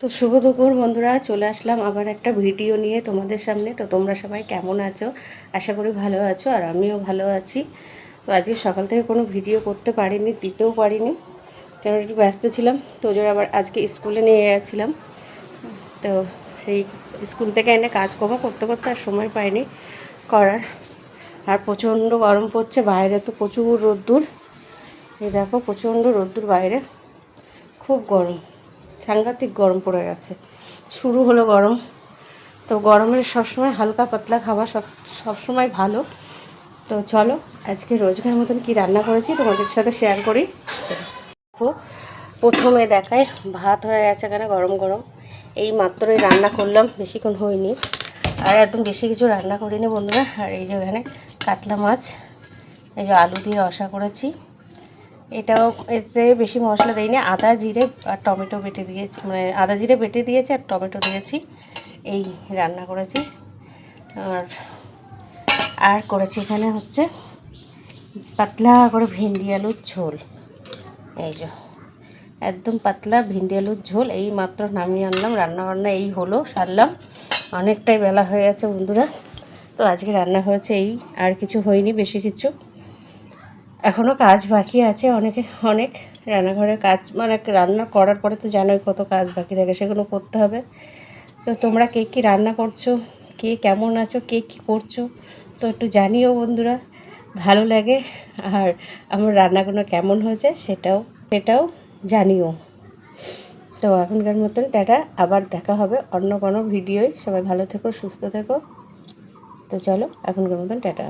তো শুভ দুপুর বন্ধুরা, চলে আসলাম আবার একটা ভিডিও নিয়ে তোমাদের সামনে। তো তোমরা সবাই কেমন আছো? আশা করি ভালো আছো, আর আমিও ভালো আছি। তো আজকে সকাল থেকে কোনো ভিডিও করতে পারিনি, দিতেও পারিনি, কারণ একটু ব্যস্ত ছিলাম। তো ওই জন্য আবার আজকে স্কুলে নিয়ে গেছিলাম। তো সেই স্কুল থেকে এনে কাজকর্ম করতে করতে আর সময় পাইনি করার। আর প্রচণ্ড গরম পড়ছে বাইরে, তো প্রচুর রোদ্দুর। এই দেখো প্রচণ্ড রোদ্দুর বাইরে, খুব গরম, সাংঘাতিক গরম পড়ে গেছে। শুরু হলো গরম, তো গরমের সবসময় হালকা পাতলা খাবার সবসময় ভালো। তো চলো আজকে রোজকার মতন কি রান্না করেছি তোমাদের সাথে শেয়ার করি। দেখো প্রথমে দেখায়, ভাত হয়ে গেছে এখানে গরম গরম, এই মাত্রই রান্না করলাম, বেশিক্ষণ হয়নি, আর একদম বেশি কিছু রান্না করিনি বন্ধুরা। আর এই যে এখানে কাতলা মাছ, এই যে আলু দিয়ে রসা করেছি। এটাও এতে বেশি মশলা দিইনি, আদা জিরে আর টমেটো বেটে দিয়েছি, মানে আদা জিরে বেটে দিয়েছি আর টমেটো দিয়েছি, এই রান্না করেছি। আর করেছি এখানে হচ্ছে পাতলা করে ভিন্ডি আলুর ঝোল। এই যে একদম পাতলা ভিন্ডি আলুর ঝোল, এই মাত্র নামিয়ে আনলাম, রান্নাবান্না এই হলো, সারলাম। অনেকটাই বেলা হয়ে গেছে বন্ধুরা। তো আজকে রান্না হয়েছে এই, আর কিছু হয়নি বেশি কিছু। এখনও কাজ বাকি আছে অনেক রান্নাঘরের কাজ, মানে রান্না করার পরে তো জানোই কত কাজ বাকি থাকে, সেগুলো করতে হবে। তো তোমরা কে কী রান্না করছো, কে কেমন আছো, কে কী করছো, তো একটু জানিও বন্ধুরা, ভালো লাগে। আর আমার রান্নাগুলো কেমন হয়েছে সেটাও জানিও। তো এখনকার মতন টাটা, আবার দেখা হবে অন্য কোনো ভিডিওয়। সবাই ভালো থেকো, সুস্থ থেকো। তো চলো এখনকার মতন টাটা।